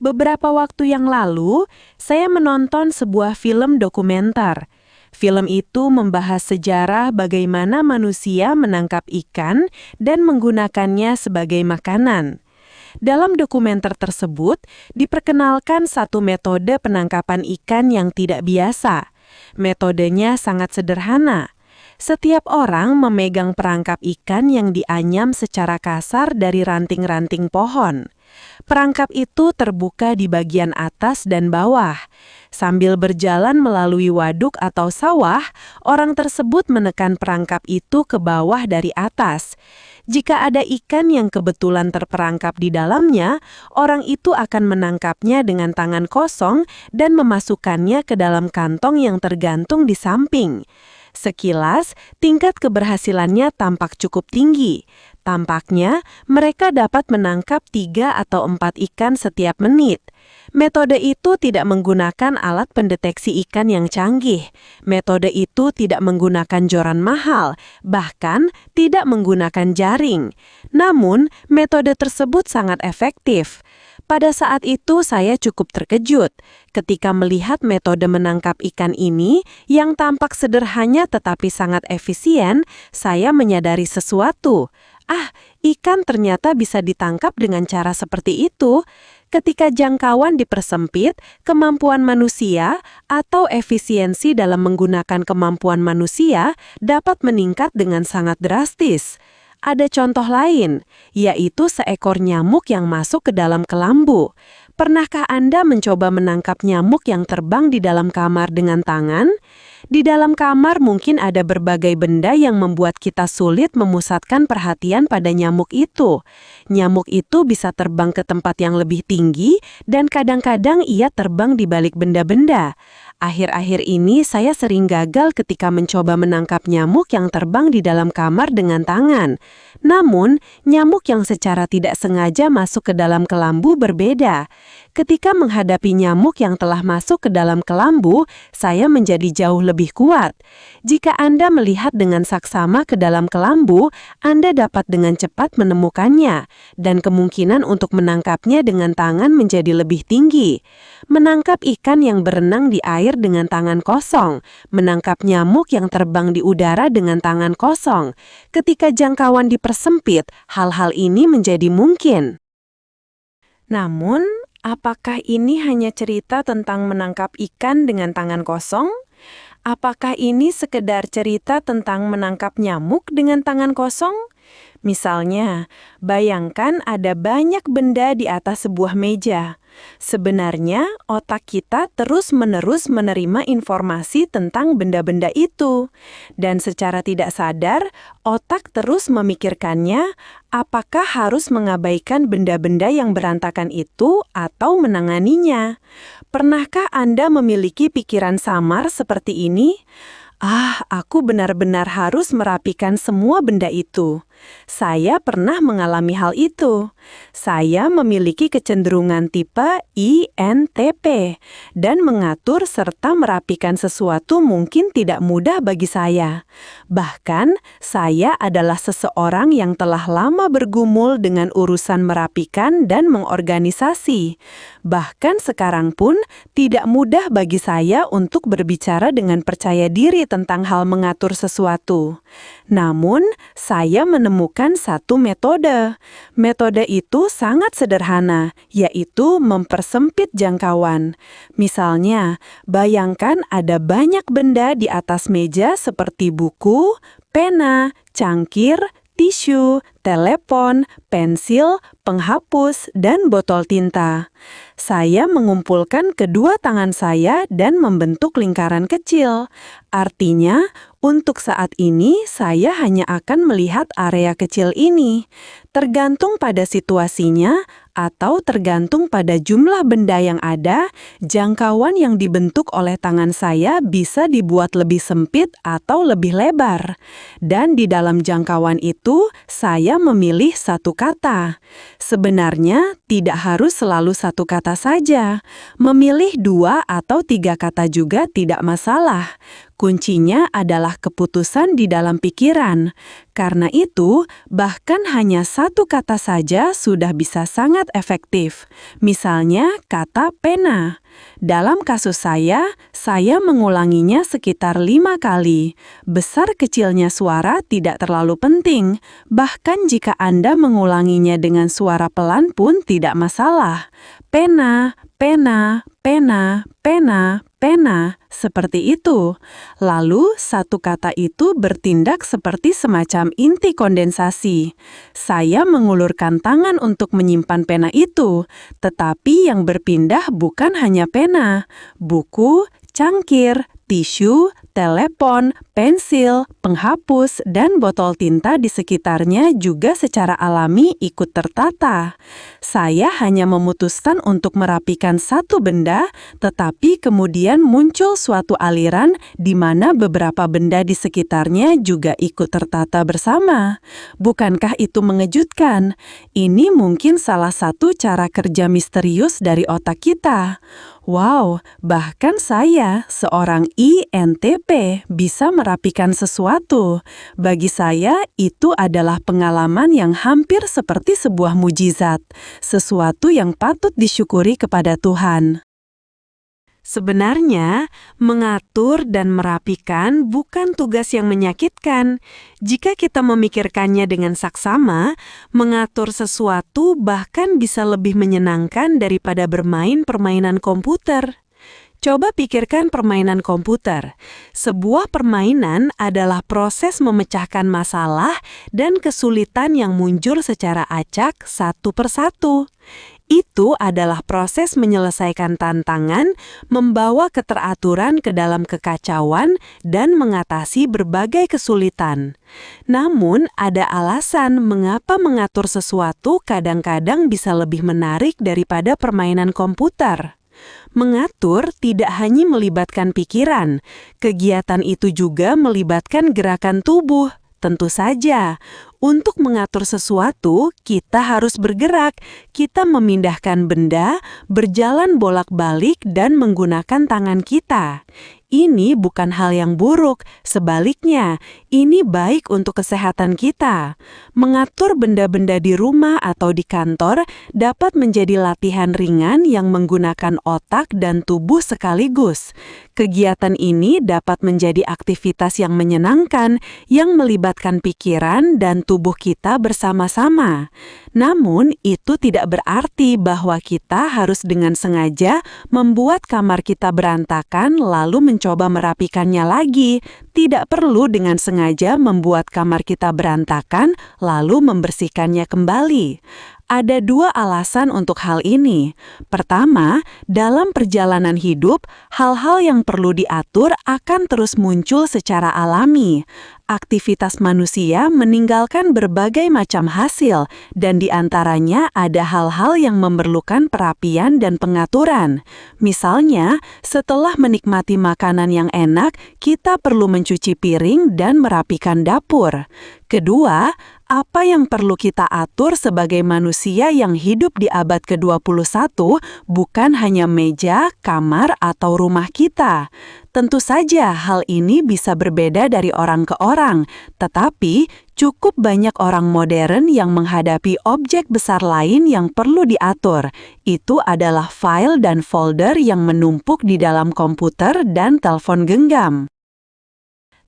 Beberapa waktu yang lalu, saya menonton sebuah film dokumenter. Film itu membahas sejarah bagaimana manusia menangkap ikan dan menggunakannya sebagai makanan. Dalam dokumenter tersebut, diperkenalkan satu metode penangkapan ikan yang tidak biasa. Metodenya sangat sederhana. Setiap orang memegang perangkap ikan yang dianyam secara kasar dari ranting-ranting pohon. Perangkap itu terbuka di bagian atas dan bawah. Sambil berjalan melalui waduk atau sawah, orang tersebut menekan perangkap itu ke bawah dari atas. Jika ada ikan yang kebetulan terperangkap di dalamnya, orang itu akan menangkapnya dengan tangan kosong dan memasukkannya ke dalam kantong yang tergantung di samping. Sekilas, tingkat keberhasilannya tampak cukup tinggi. Tampaknya, mereka dapat menangkap 3 atau 4 ikan setiap menit. Metode itu tidak menggunakan alat pendeteksi ikan yang canggih. Metode itu tidak menggunakan joran mahal, bahkan tidak menggunakan jaring. Namun, metode tersebut sangat efektif. Pada saat itu saya cukup terkejut ketika melihat metode menangkap ikan ini yang tampak sederhana tetapi sangat efisien. Saya menyadari sesuatu. Ikan ternyata bisa ditangkap dengan cara seperti itu. Ketika jangkauan dipersempit, kemampuan manusia atau efisiensi dalam menggunakan kemampuan manusia dapat meningkat dengan sangat drastis. Ada contoh lain, yaitu seekor nyamuk yang masuk ke dalam kelambu. Pernahkah Anda mencoba menangkap nyamuk yang terbang di dalam kamar dengan tangan? Di dalam kamar mungkin ada berbagai benda yang membuat kita sulit memusatkan perhatian pada nyamuk itu. Nyamuk itu bisa terbang ke tempat yang lebih tinggi dan kadang-kadang ia terbang di balik benda-benda. Akhir-akhir ini saya sering gagal ketika mencoba menangkap nyamuk yang terbang di dalam kamar dengan tangan. Namun, nyamuk yang secara tidak sengaja masuk ke dalam kelambu berbeda. Ketika menghadapi nyamuk yang telah masuk ke dalam kelambu, saya menjadi jauh lebih kuat. Jika Anda melihat dengan saksama ke dalam kelambu, Anda dapat dengan cepat menemukannya, dan kemungkinan untuk menangkapnya dengan tangan menjadi lebih tinggi. Menangkap ikan yang berenang di air dengan tangan kosong, menangkap nyamuk yang terbang di udara dengan tangan kosong. Ketika jangkauan dipersempit, hal-hal ini menjadi mungkin. Namun, apakah ini hanya cerita tentang menangkap ikan dengan tangan kosong? Apakah ini sekedar cerita tentang menangkap nyamuk dengan tangan kosong? Misalnya, bayangkan ada banyak benda di atas sebuah meja. Sebenarnya, otak kita terus-menerus menerima informasi tentang benda-benda itu. Dan secara tidak sadar, otak terus memikirkannya, apakah harus mengabaikan benda-benda yang berantakan itu atau menanganinya. Pernahkah Anda memiliki pikiran samar seperti ini? Aku benar-benar harus merapikan semua benda itu. Saya pernah mengalami hal itu. Saya memiliki kecenderungan tipe INTP, dan mengatur serta merapikan sesuatu mungkin tidak mudah bagi saya. Bahkan, saya adalah seseorang yang telah lama bergumul dengan urusan merapikan dan mengorganisasi. Bahkan sekarang pun, tidak mudah bagi saya untuk berbicara dengan percaya diri tentang hal mengatur sesuatu. Namun, saya menemukan satu metode. Metode itu sangat sederhana, yaitu mempersempit jangkauan. Misalnya, bayangkan ada banyak benda di atas meja seperti buku, pena, cangkir, tisu, telepon, pensil, penghapus, dan botol tinta. Saya mengumpulkan kedua tangan saya dan membentuk lingkaran kecil. Artinya, untuk saat ini saya hanya akan melihat area kecil ini. Tergantung pada situasinya atau tergantung pada jumlah benda yang ada, jangkauan yang dibentuk oleh tangan saya bisa dibuat lebih sempit atau lebih lebar. Dan di dalam jangkauan itu, saya memilih satu kata. Sebenarnya, Tidak harus selalu satu kata saja. Memilih 2 atau 3 kata juga tidak masalah. Kuncinya adalah keputusan di dalam pikiran. Karena itu, bahkan hanya satu kata saja sudah bisa sangat efektif. Misalnya, kata pena. Dalam kasus saya mengulanginya sekitar 5 kali. Besar kecilnya suara tidak terlalu penting. Bahkan jika Anda mengulanginya dengan suara pelan pun tidak masalah. Pena, pena, pena, pena, pena, seperti itu. Lalu, satu kata itu bertindak seperti semacam inti kondensasi. Saya mengulurkan tangan untuk menyimpan pena itu, tetapi yang berpindah bukan hanya pena, buku, cangkir, tisu, telepon, pensil, penghapus, dan botol tinta di sekitarnya juga secara alami ikut tertata. Saya hanya memutuskan untuk merapikan satu benda, tetapi kemudian muncul suatu aliran di mana beberapa benda di sekitarnya juga ikut tertata bersama. Bukankah itu mengejutkan? Ini mungkin salah satu cara kerja misterius dari otak kita. Wow, bahkan saya, seorang INTP, bisa merapikan sesuatu. Bagi saya, itu adalah pengalaman yang hampir seperti sebuah mujizat, sesuatu yang patut disyukuri kepada Tuhan. Sebenarnya, mengatur dan merapikan bukan tugas yang menyakitkan. Jika kita memikirkannya dengan saksama, mengatur sesuatu bahkan bisa lebih menyenangkan daripada bermain permainan komputer. Coba pikirkan permainan komputer. Sebuah permainan adalah proses memecahkan masalah dan kesulitan yang muncul secara acak satu persatu. Itu adalah proses menyelesaikan tantangan, membawa keteraturan ke dalam kekacauan, dan mengatasi berbagai kesulitan. Namun, ada alasan mengapa mengatur sesuatu kadang-kadang bisa lebih menarik daripada permainan komputer. Mengatur tidak hanya melibatkan pikiran, kegiatan itu juga melibatkan gerakan tubuh. Tentu saja, untuk mengatur sesuatu, kita harus bergerak. Kita memindahkan benda, berjalan bolak-balik, dan menggunakan tangan kita. Ini bukan hal yang buruk, sebaliknya, ini baik untuk kesehatan kita. Mengatur benda-benda di rumah atau di kantor dapat menjadi latihan ringan yang menggunakan otak dan tubuh sekaligus. Kegiatan ini dapat menjadi aktivitas yang menyenangkan, yang melibatkan pikiran dan tubuh kita bersama-sama. Namun, itu tidak berarti bahwa kita harus dengan sengaja membuat kamar kita berantakan lalu mencoba merapikannya lagi. Tidak perlu dengan sengaja membuat kamar kita berantakan lalu membersihkannya kembali. Ada 2 alasan untuk hal ini. Pertama, dalam perjalanan hidup, hal-hal yang perlu diatur akan terus muncul secara alami. Aktivitas manusia meninggalkan berbagai macam hasil, dan di antaranya ada hal-hal yang memerlukan perapian dan pengaturan. Misalnya, setelah menikmati makanan yang enak, kita perlu mencuci piring dan merapikan dapur. Kedua, apa yang perlu kita atur sebagai manusia yang hidup di abad ke-21 bukan hanya meja, kamar, atau rumah kita. Tentu saja hal ini bisa berbeda dari orang ke orang, tetapi cukup banyak orang modern yang menghadapi objek besar lain yang perlu diatur. Itu adalah file dan folder yang menumpuk di dalam komputer dan telepon genggam.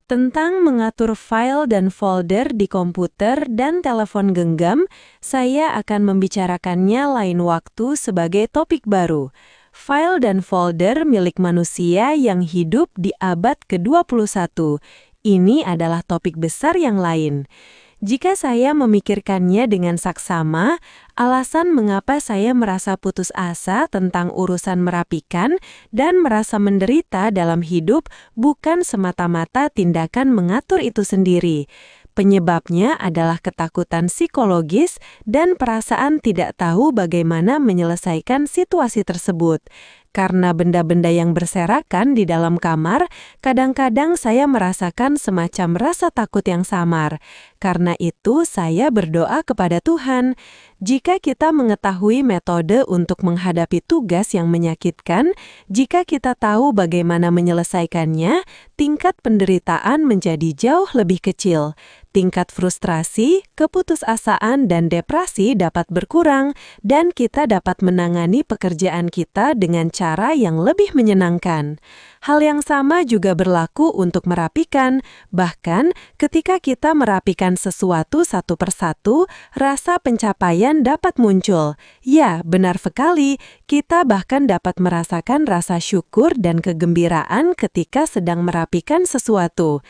Tentang mengatur file dan folder di komputer dan telepon genggam, saya akan membicarakannya lain waktu sebagai topik baru. File dan folder milik manusia yang hidup di abad ke-21. Ini adalah topik besar yang lain. Jika saya memikirkannya dengan saksama, alasan mengapa saya merasa putus asa tentang urusan merapikan dan merasa menderita dalam hidup bukan semata-mata tindakan mengatur itu sendiri. Penyebabnya adalah ketakutan psikologis dan perasaan tidak tahu bagaimana menyelesaikan situasi tersebut. Karena benda-benda yang berserakan di dalam kamar, kadang-kadang saya merasakan semacam rasa takut yang samar. Karena itu, saya berdoa kepada Tuhan. Jika kita mengetahui metode untuk menghadapi tugas yang menyakitkan, jika kita tahu bagaimana menyelesaikannya, tingkat penderitaan menjadi jauh lebih kecil. Tingkat frustrasi, keputusasaan, dan depresi dapat berkurang, dan kita dapat menangani pekerjaan kita dengan cara yang lebih menyenangkan. Hal yang sama juga berlaku untuk merapikan. Bahkan, ketika kita merapikan sesuatu satu persatu, rasa pencapaian dapat muncul. Ya, benar sekali, kita bahkan dapat merasakan rasa syukur dan kegembiraan ketika sedang merapikan sesuatu.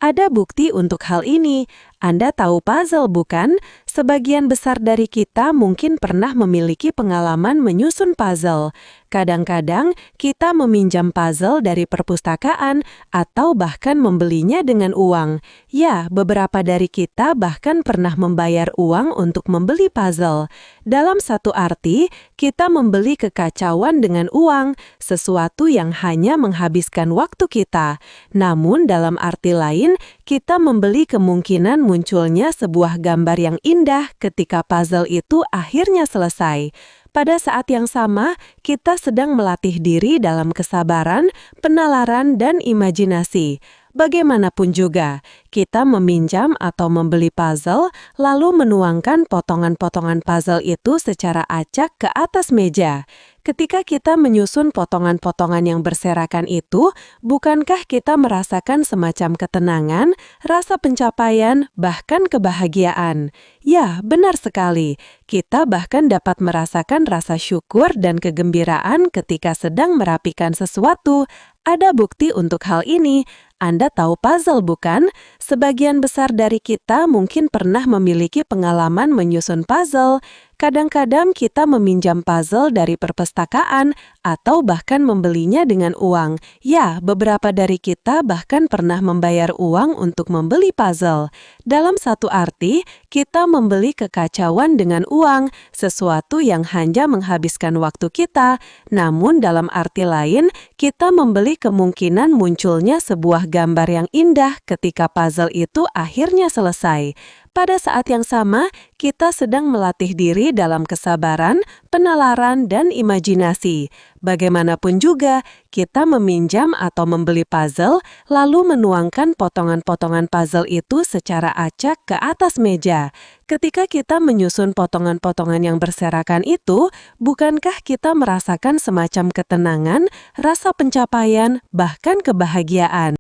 Ada bukti untuk hal ini. Anda tahu puzzle, bukan? Sebagian besar dari kita mungkin pernah memiliki pengalaman menyusun puzzle. Kadang-kadang kita meminjam puzzle dari perpustakaan atau bahkan membelinya dengan uang. Ya, beberapa dari kita bahkan pernah membayar uang untuk membeli puzzle. Dalam satu arti, kita membeli kekacauan dengan uang, sesuatu yang hanya menghabiskan waktu kita. Namun dalam arti lain, kita membeli kemungkinan munculnya sebuah gambar yang indah ketika puzzle itu akhirnya selesai. Pada saat yang sama, kita sedang melatih diri dalam kesabaran, penalaran, dan imajinasi. Bagaimanapun juga, kita meminjam atau membeli puzzle, lalu menuangkan potongan-potongan puzzle itu secara acak ke atas meja. Ketika kita menyusun potongan-potongan yang berserakan itu, bukankah kita merasakan semacam ketenangan, rasa pencapaian, bahkan kebahagiaan? Ya, benar sekali. Kita bahkan dapat merasakan rasa syukur dan kegembiraan ketika sedang merapikan sesuatu. Ada bukti untuk hal ini. Anda tahu puzzle, bukan? Sebagian besar dari kita mungkin pernah memiliki pengalaman menyusun puzzle. Kadang-kadang kita meminjam puzzle dari perpustakaan atau bahkan membelinya dengan uang. Ya, beberapa dari kita bahkan pernah membayar uang untuk membeli puzzle. Dalam satu arti, kita membeli kekacauan dengan uang, sesuatu yang hanya menghabiskan waktu kita. Namun dalam arti lain, kita membeli kemungkinan munculnya sebuah gambar yang indah ketika puzzle itu akhirnya selesai. Pada saat yang sama, kita sedang melatih diri dalam kesabaran, penalaran, dan imajinasi. Bagaimanapun juga, kita meminjam atau membeli puzzle, lalu menuangkan potongan-potongan puzzle itu secara acak ke atas meja. Ketika kita menyusun potongan-potongan yang berserakan itu, bukankah kita merasakan semacam ketenangan, rasa pencapaian, bahkan kebahagiaan?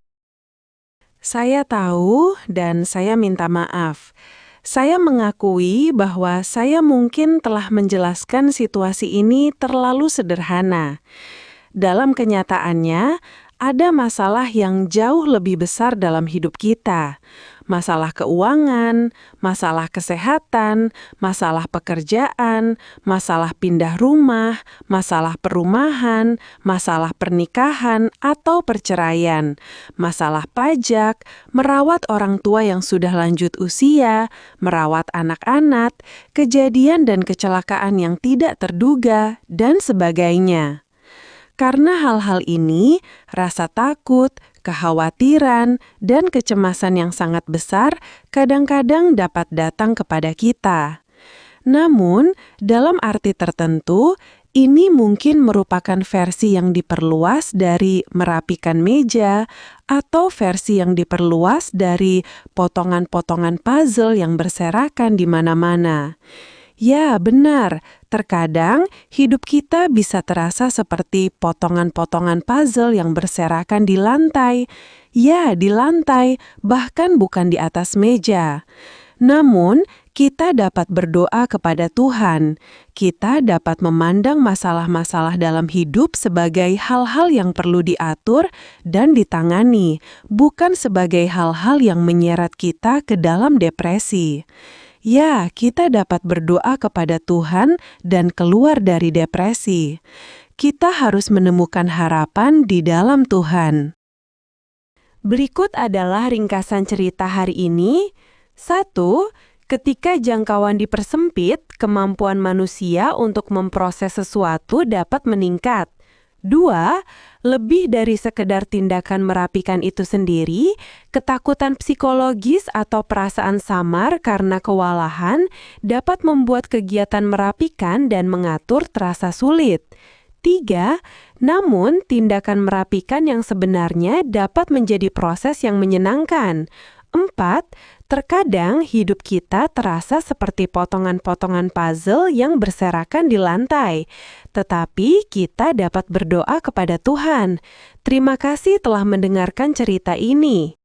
Saya tahu dan saya minta maaf. Saya mengakui bahwa saya mungkin telah menjelaskan situasi ini terlalu sederhana. Dalam kenyataannya, ada masalah yang jauh lebih besar dalam hidup kita. Masalah keuangan, masalah kesehatan, masalah pekerjaan, masalah pindah rumah, masalah perumahan, masalah pernikahan atau perceraian, masalah pajak, merawat orang tua yang sudah lanjut usia, merawat anak-anak, kejadian dan kecelakaan yang tidak terduga, dan sebagainya. Karena hal-hal ini, rasa takut, kekhawatiran, dan kecemasan yang sangat besar kadang-kadang dapat datang kepada kita. Namun, dalam arti tertentu, ini mungkin merupakan versi yang diperluas dari merapikan meja atau versi yang diperluas dari potongan-potongan puzzle yang berserakan di mana-mana. Ya, benar. Terkadang hidup kita bisa terasa seperti potongan-potongan puzzle yang berserakan di lantai. Ya, di lantai, bahkan bukan di atas meja. Namun, kita dapat berdoa kepada Tuhan. Kita dapat memandang masalah-masalah dalam hidup sebagai hal-hal yang perlu diatur dan ditangani, bukan sebagai hal-hal yang menyeret kita ke dalam depresi. Ya, kita dapat berdoa kepada Tuhan dan keluar dari depresi. Kita harus menemukan harapan di dalam Tuhan. Berikut adalah ringkasan cerita hari ini. 1. Ketika jangkauan dipersempit, kemampuan manusia untuk memproses sesuatu dapat meningkat. 2. Lebih dari sekedar tindakan merapikan itu sendiri, ketakutan psikologis atau perasaan samar karena kewalahan dapat membuat kegiatan merapikan dan mengatur terasa sulit. 3. Namun, tindakan merapikan yang sebenarnya dapat menjadi proses yang menyenangkan. 4. Terkadang hidup kita terasa seperti potongan-potongan puzzle yang berserakan di lantai. Tetapi kita dapat berdoa kepada Tuhan. Terima kasih telah mendengarkan cerita ini.